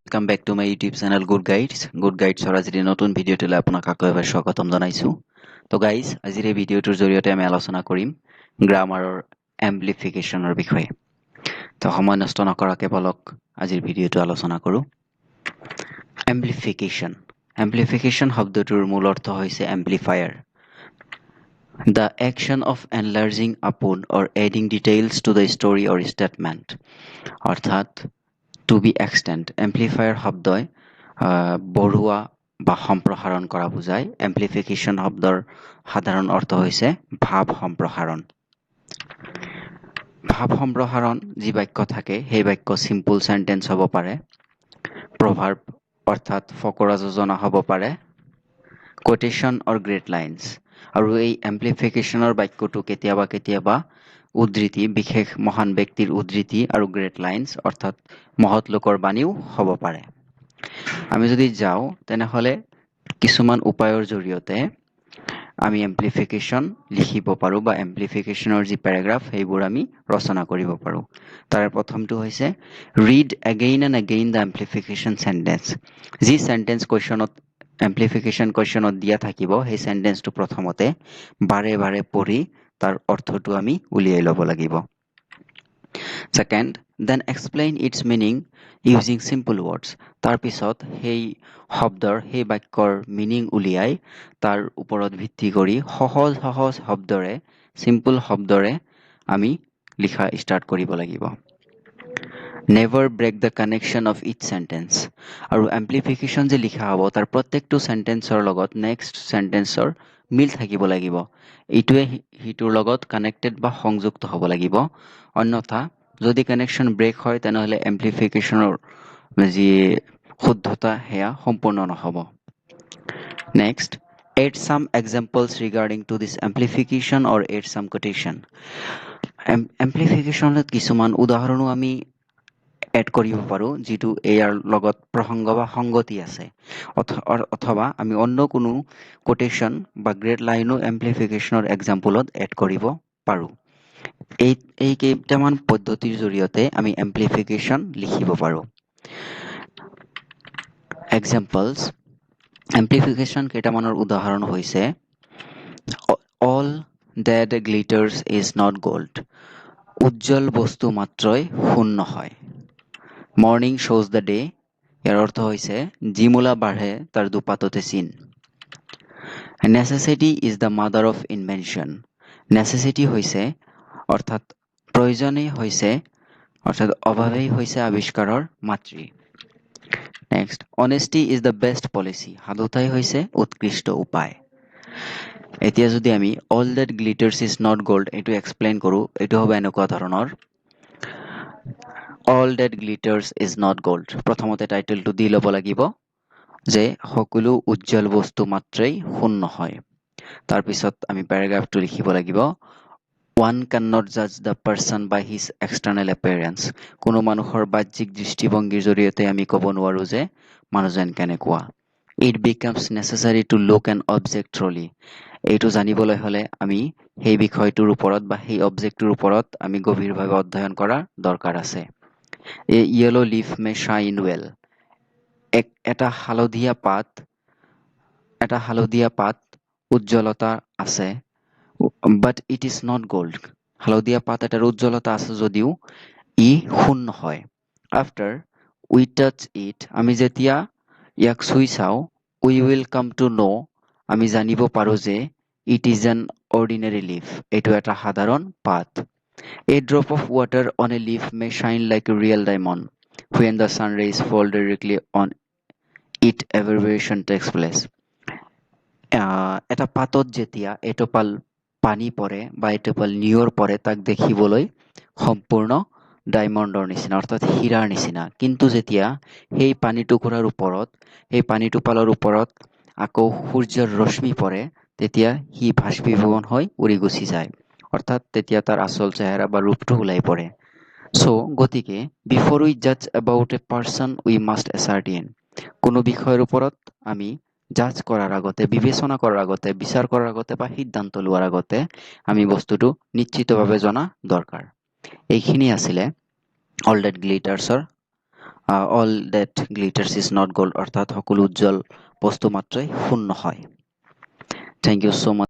Welcome back to my YouTube channel Good Guides. Good Guides or আজিৰ নতুন ভিডিঅ'টোলৈ আপোনাক আকৌ এবাৰ স্বাগতম জনাইছো। তো গাইজ আজিৰ এই ভিডিঅ'টোৰ জৰিয়তে আমি আলোচনা কৰিম গ্ৰামাৰৰ এম্প্লিফিকেশ্যনৰ বিষয়ে। তো সময় নষ্ট নকৰাকে বলক আজিৰ ভিডিঅ'টো আলোচনা কৰোঁ। এম্প্লিফিকেশ্যন এম্প্লিফিকেশ্যন শব্দটোৰ মূল অৰ্থ হৈছে amplifier. The action of enlarging upon or adding details to the story or statement. অৰ্থাৎ to be extent এম্প্লিফায়াৰ শব্দই বঢ়োৱা বা সম্প্ৰসাৰণ কৰা বুজায়। এম্প্লিফিকেশ্যন শব্দৰ সাধাৰণ অৰ্থ হৈছে ভাৱ সম্প্ৰসাৰণ। ভাৱ সম্প্ৰসাৰণ যি বাক্য থাকে সেই বাক্য সিম্পল সেন্টেন্স হ'ব পাৰে, প্ৰভাৰ্ব অৰ্থাৎ ফকৰা যোজনা হ'ব পাৰে, কোটেশন অৰ গ্ৰেট লাইন্স। আৰু এই এম্প্লিফিকেশ্যনৰ বাক্যটো কেতিয়াবা কেতিয়াবা উদ্ধৃতি, বিশেষ মহান ব্যক্তিৰ উদ্ধৃতি আৰু গ্ৰেট লাইন্স অৰ্থাৎ মহৎ লোকৰ বাণীও হ'ব পাৰে। আমি যদি যাওঁ তেনেহ'লে কিছুমান উপায়ৰ জৰিয়তে আমি এম্প্লিফিকেশ্যন লিখিব পাৰোঁ বা এম্প্লিফিকেশ্যনৰ যি পেৰাগ্ৰাফ সেইবোৰ আমি ৰচনা কৰিব পাৰোঁ। তাৰে প্ৰথমটো হৈছে read again and again the amplification sentence. যি চেণ্টেন্স কুৱেশ্যনত এম্প্লিফিকেশ্যন কুৱেশ্যনত দিয়া থাকিব সেই চেণ্টেন্সটো প্ৰথমতে বাৰে বাৰে পঢ়ি তাৰ অৰ্থটো আমি উলিয়াই ল'ব লাগিব। Second, then explain its meaning using simple words. তাৰ পিছত সেই শব্দৰ সেই বাক্যৰ মিনিং উলিয়াই তাৰ ওপৰত ভিত্তি কৰি সহজ সহজ শব্দৰে সিম্পল শব্দৰে আমি লিখা ষ্টাৰ্ট কৰিব লাগিব। Never break the connection of each sentence. আৰু এম্প্লিফিকেশ্যন যে লিখা হ'ব তাৰ প্ৰত্যেকটো সেন্টেন্সৰ লগত নেক্সট সেন্টেন্সৰ মিল থাকিব লাগিব। এইটোৱে সিটোৰ লগত কানেক্টেড বা সংযুক্ত হ'ব লাগিব। অন্যথা যদি কানেকশ্যন ব্ৰেক হয় তেনেহ'লে এম্প্লিফিকেশ্যনৰ যি শুদ্ধতা সেয়া সম্পূৰ্ণ নহ'ব। Next, add some examples regarding to this amplification or add some quotation. এম্প্লিফিকেশ্যনত কিছুমান উদাহৰণো আমি এড কৰিব পাৰোঁ যিটো ইয়াৰ লগত প্ৰসংগ বা সংগতি আছে, অথবা আমি অন্য কোনো কোটেশন বা গ্ৰেট লাইনো এম্প্লিফিকেশ্যনৰ এক্সাম্পলত এড কৰিব পাৰোঁ। এই কেইটামান পদ্ধতিৰ জৰিয়তে আমি এম্প্লিফিকেশ্যন লিখিব পাৰোঁ। এক্সাম্পলছ, এম্প্লিফিকেশ্যন কেইটামানৰ উদাহৰণ হৈছে all that glitters is not gold. উজ্জ্বল বস্তু মাত্ৰই সোণ নহয়। মৰ্নিং শ্ব'জ দ্য ডে। ইয়াৰ অৰ্থ হৈছে যি মূলা বাঢ়ে তাৰ দুপাততে চিন। Necessity is the mother of invention. Necessity হৈছে অৰ্থাৎ প্ৰয়োজনেই হৈছে অৰ্থাৎ অভাৱেই হৈছে আৱিষ্কাৰৰ মাতৃ। Next, honesty is the best policy. সাধুতাই হৈছে উৎকৃষ্ট উপায়। এতিয়া যদি আমি all that glitters is not gold এইটো এক্সপ্লেইন কৰোঁ, এইটো হ'ব এনেকুৱা ধৰণৰ all that glitters is not gold. প্ৰথমতে টাইটেলটো দি ল'ব লাগিব যে সকলো উজ্জ্বল বস্তু মাত্ৰেই সোণ নহয়। তাৰপিছত আমি পেৰাগ্ৰাফটো লিখিব লাগিব One cannot judge the person by his external appearance. কোনো মানুহৰ বাহ্যিক দৃষ্টিভংগীৰ জৰিয়তে আমি ক'ব নোৱাৰো যে মানুহজন কেনেকুৱা। It becomes necessary to look an object thoroughly. এইটো জানিবলৈ হ'লে আমি সেই বিষয়টোৰ ওপৰত বা সেই অবজেক্টটোৰ ওপৰত আমি গভীৰভাৱে অধ্যয়ন কৰাৰ দৰকাৰ আছে। A yellow leaf may shine well. এটা হালধীয়া পাত উজ্জ্বলতা আছে, but it is not gold. হালধীয়া পাত এটাৰ উজ্জ্বলতা আছে যদিও ই সোণ নহয়। After we touch it, আমি যেতিয়া ইয়াক চুই চাওঁ, we will come to know, আমি জানিব পাৰো যে it is an ordinary leaf. এইটো এটা সাধাৰণ পাত। A drop of water on a leaf may shine like a real diamond. When the sun rays fall directly on it, aberration takes place. এটা পাতত যেতিয়া এটোপাল পানী পৰে বা এটোপাল নিয়ৰ পৰে তাক দেখিবলৈ সম্পূৰ্ণ ডায়মণ্ডৰ নিচিনা অৰ্থাৎ হীৰাৰ নিচিনা, কিন্তু যেতিয়া সেই সেই পানী টোপালৰ ওপৰত আকৌ সূৰ্যৰ ৰশ্মি পৰে তেতিয়া সি ভাস্মীভৱন হৈ উৰি গুচি যায়, অৰ্থাৎ তেতিয়া তাৰ আচল চেহেৰা বা ৰূপটো ওলাই পৰে। গতিকে বিফৰ উই জাজ about a person we must ascertain. কোনো বিষয়ৰ ওপৰত আমি জাজ কৰাৰ আগতে, বিবেচনা কৰাৰ আগতে, বিচাৰ কৰাৰ আগতে বা সিদ্ধান্ত লোৱাৰ আগতে আমি বস্তুটো নিশ্চিতভাৱে জনা দৰকাৰ। এইখিনি আছিলে অল ডেট গ্লিটাৰ্ছৰ all that glitters is not gold অৰ্থাৎ সকলো উজ্জ্বল বস্তু মাত্ৰেই সোণ নহয়। Thank you so' mass.